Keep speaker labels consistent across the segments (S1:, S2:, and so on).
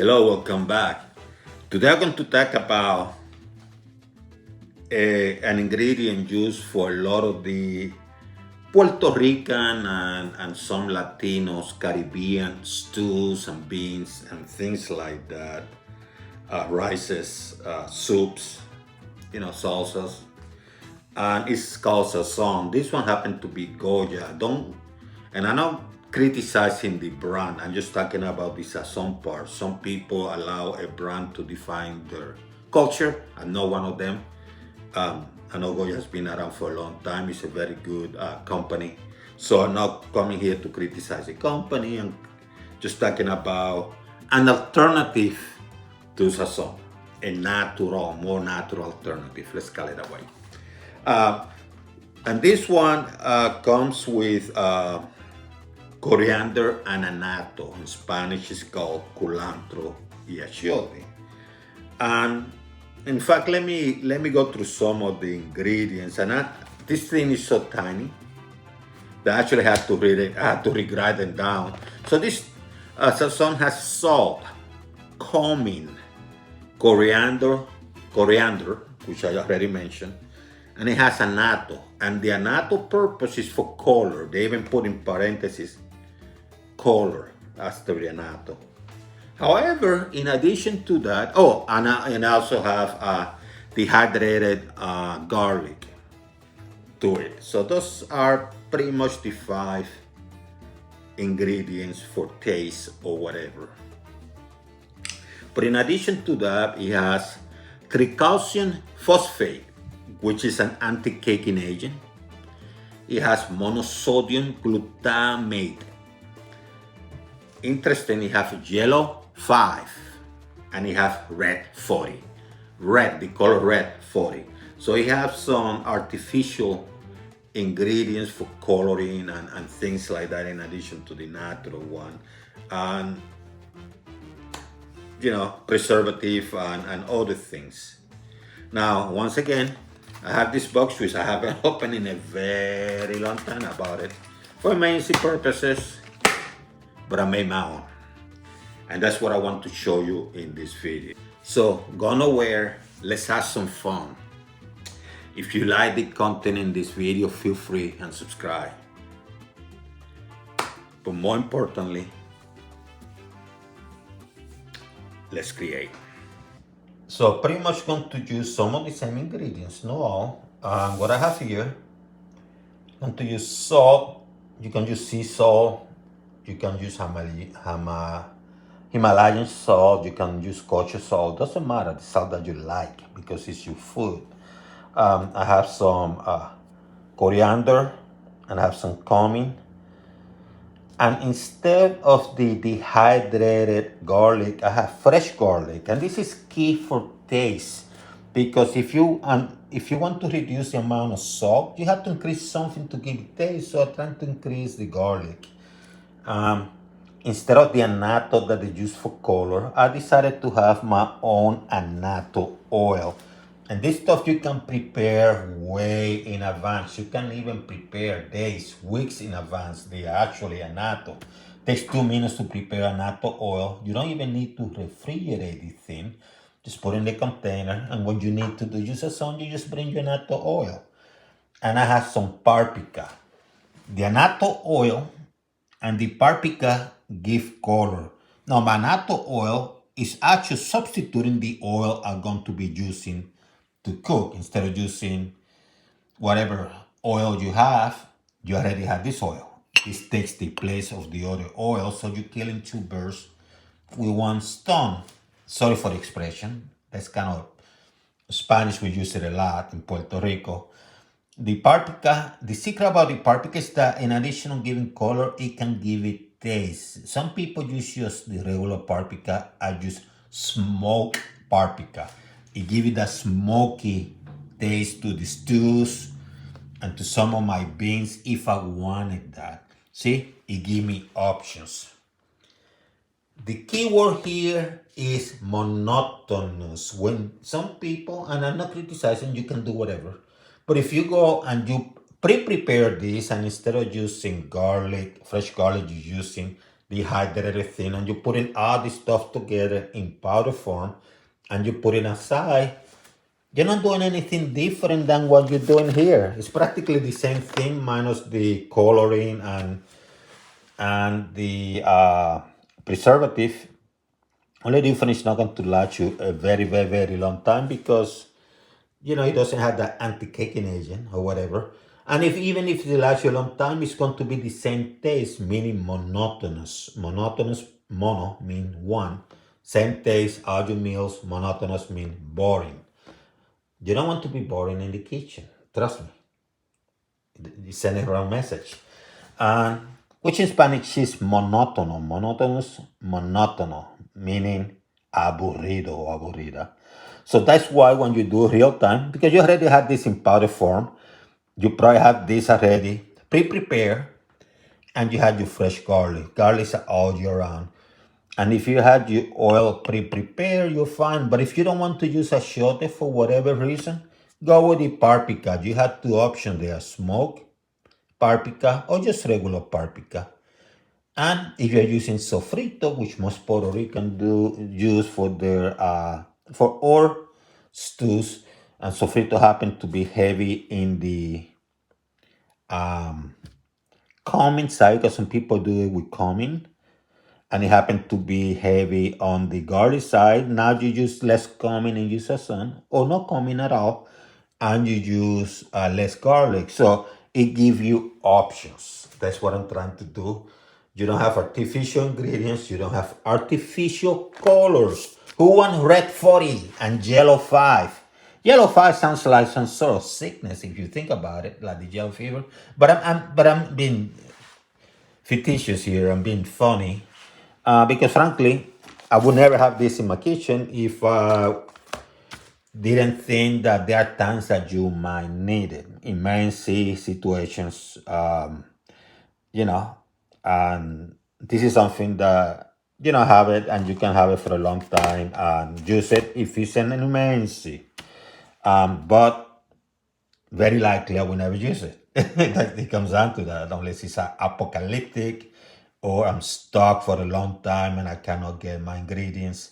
S1: Hello, welcome back. Today I'm going to talk about an ingredient used for a lot of the Puerto Rican and some Latinos, Caribbean stews and beans and things like that. Rices, soups, salsas. And it's called Sazon. This one happened to be Goya. And I'm not criticizing the brand. I'm just talking about the Sazon part. Some people allow a brand to define their culture. I'm not one of them. I know Goya has been around for a long time. It's a very good company. So I'm not coming here to criticize the company. I'm just talking about an alternative to Sazon, a more natural alternative. Let's call it that way. Uh, and this one comes with coriander and anato. In Spanish, it's called culantro y achiote. And in fact, let me go through some of the ingredients. And this thing is so tiny that I actually had to read it. I had to write them down. So this sazon has salt, cumin, coriander, which I already mentioned, and it has anato. And the anato purpose is for color. They even put in parentheses color after the anato. However, in addition to that, and I also have dehydrated garlic to it. So those are pretty much the 5 ingredients for taste or whatever. But in addition to that, it has tricalcium phosphate, which is an anti-caking agent. It has monosodium glutamate. Interesting, it has yellow 5 and it has red 40. The color red 40. So it has some artificial ingredients for coloring and things like that in addition to the natural one. And preservative and other things. Now, once again, I have this box which I haven't opened in a very long time about it for emergency purposes, but I made my own. And that's what I want to show you in this video. So go nowhere, let's have some fun. If you like the content in this video, feel free and subscribe. But more importantly, let's create. So pretty much going to use some of the same ingredients, not all. What I have here, I'm going to use salt. You can use sea salt. You can use Himalayan salt. You can use kosher salt. Doesn't matter the salt that you like because it's your food. I have some coriander and I have some cumin. And instead of the dehydrated garlic, I have fresh garlic. And this is key for taste because if you want to reduce the amount of salt, you have to increase something to give it taste. So I'm trying to increase the garlic. Instead of the annatto that is used for color, I decided to have my own annatto oil. And this stuff you can prepare way in advance. You can even prepare days, weeks in advance. They actually annatto. Takes 2 minutes to prepare annatto oil. You don't even need to refrigerate the thing. Just put in the container. And what you need to do, use a song, you just bring your annatto oil. And I have some paprika. The annatto oil and the paprika give color. Now, my annatto oil is actually substituting the oil I'm going to be using to cook. Instead of using whatever oil you have, you already have this oil. This takes the place of the other oil, so you're killing 2 birds with 1 stone. Sorry for the expression. That's kind of Spanish. We use it a lot in Puerto Rico. The paprika, the secret about the paprika is that in addition to giving color, it can give it taste. Some people use just the regular paprika. I use smoked paprika. It gives it that smoky taste to the stews and to some of my beans if I wanted that. See, it gives me options. The key word here is monotonous. When some people, and I'm not criticizing, you can do whatever. But if you go and you pre-prepare this, and instead of using garlic, fresh garlic, you're using dehydrated thing, and you putting all this stuff together in powder form, and you put it aside. You're not doing anything different than what you're doing here. It's practically the same thing minus the coloring and the preservative. Only difference is not going to last you a very, very, very long time because it doesn't have that anti-caking agent or whatever. And if even if it lasts you a long time, it's going to be the same taste, meaning monotonous. Monotonous, mono mean one. Same taste, all your meals, monotonous mean boring. You don't want to be boring in the kitchen. Trust me. You send a wrong message. And which in Spanish is monótono. Monotonous, monotono, meaning aburrido or aburrida. So that's why when you do real time, because you already had this in powder form, you probably have this already pre-prepared, and you had your fresh garlic. Garlic is all year round. And if you had your oil pre-prepared, you're fine. But if you don't want to use achiote for whatever reason, go with the paprika. You have two options there: smoke paprika or just regular paprika. And if you're using sofrito, which most Puerto Rican do use for their for all stews, and sofrito happen to be heavy in the cumin side because some people do it with cumin, and it happened to be heavy on the garlic side. Now you use less cumin and use Sazon, or no cumin at all, and you use less garlic. So it gives you options. That's what I'm trying to do. You don't have artificial ingredients. You don't have artificial colors. Who want red 40 and yellow 5? Yellow 5 sounds like some sort of sickness if you think about it, like the yellow fever. But I'm being fictitious here. I'm being funny because frankly, I would never have this in my kitchen if I didn't think that there are times that you might need it. Emergency situations, you know, and this is something that, have it and you can have it for a long time and use it if it's an emergency. But very likely I will never use it. It comes down to that, unless it's apocalyptic or I'm stuck for a long time and I cannot get my ingredients.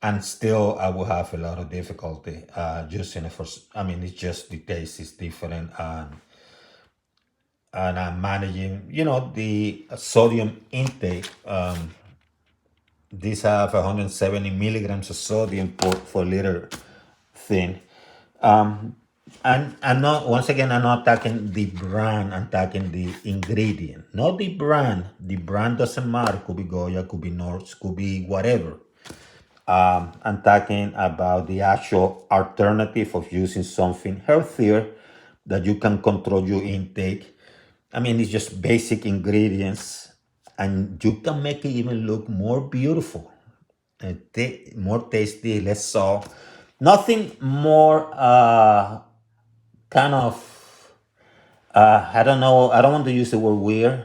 S1: And still, I will have a lot of difficulty using it for. I mean, it's just the taste is different, and I'm managing, the sodium intake. These have 170 milligrams of sodium for liter thing. And I'm not, once again, I'm not attacking the brand, I'm attacking the ingredient, not the brand. The brand doesn't matter. Could be Goya, could be North, could be whatever. I'm talking about the actual alternative of using something healthier that you can control your intake. I mean, it's just basic ingredients, and you can make it even look more beautiful, and more tasty, less salt. Nothing more kind of, I don't know, I don't want to use the word weird.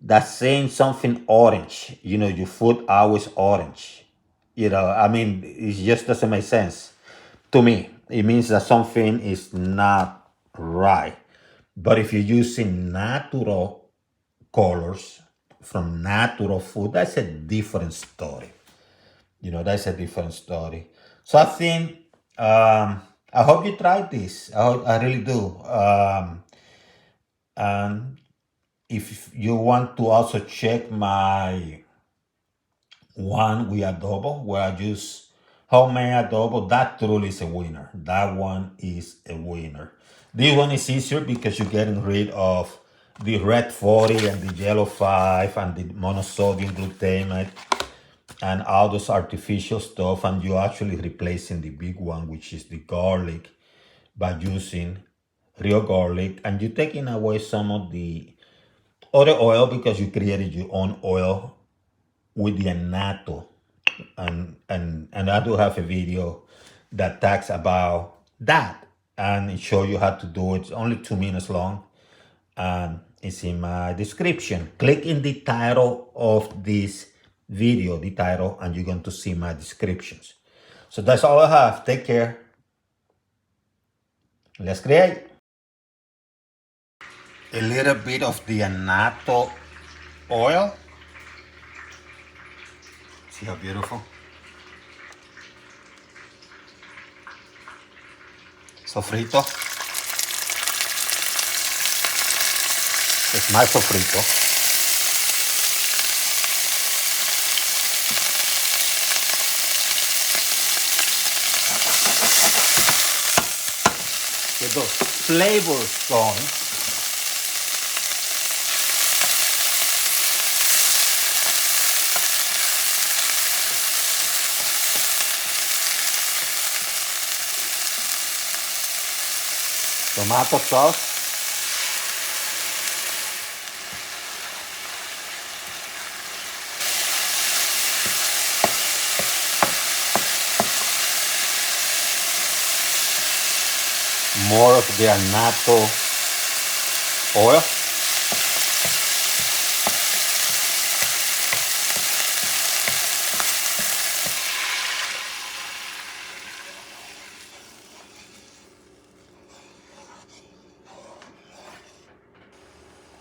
S1: That's saying something orange. Your food always orange. I mean, it just doesn't make sense to me. It means that something is not right. But if you're using natural colors from natural food, that's a different story. That's a different story. So I think, I hope you try this. I really do. And if you want to also check my one with adobo, where I use homemade adobo, that truly is a winner. That one is a winner. This one is easier because you're getting rid of the red 40 and the yellow 5 and the monosodium glutamate and all those artificial stuff, and you're actually replacing the big one, which is the garlic, by using real garlic, and you're taking away some of the other oil because you created your own oil with the annatto. And I do have a video that talks about that, and it shows you how to do it. It's only 2 minutes long, and it's in my description. Click in the title of this video, the title, and you're going to see my descriptions. So that's all I have. Take care. Let's create. A little bit of the annatto oil, See how beautiful? Sofrito. Es más sofrito. Get those flavors going. Tomato sauce. More of the annatto oil.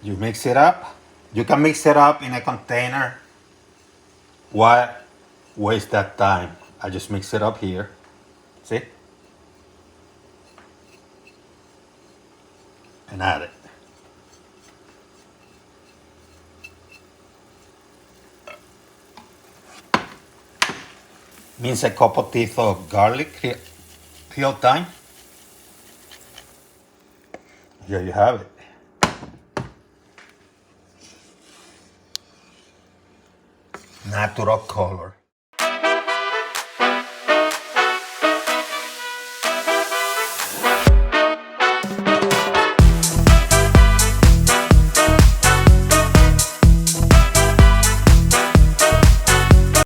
S1: You mix it up. You can mix it up in a container. Why waste that time? I just mix it up here. See? And add it. Mince a couple teeth of garlic, real time. Here you have it. Natural color.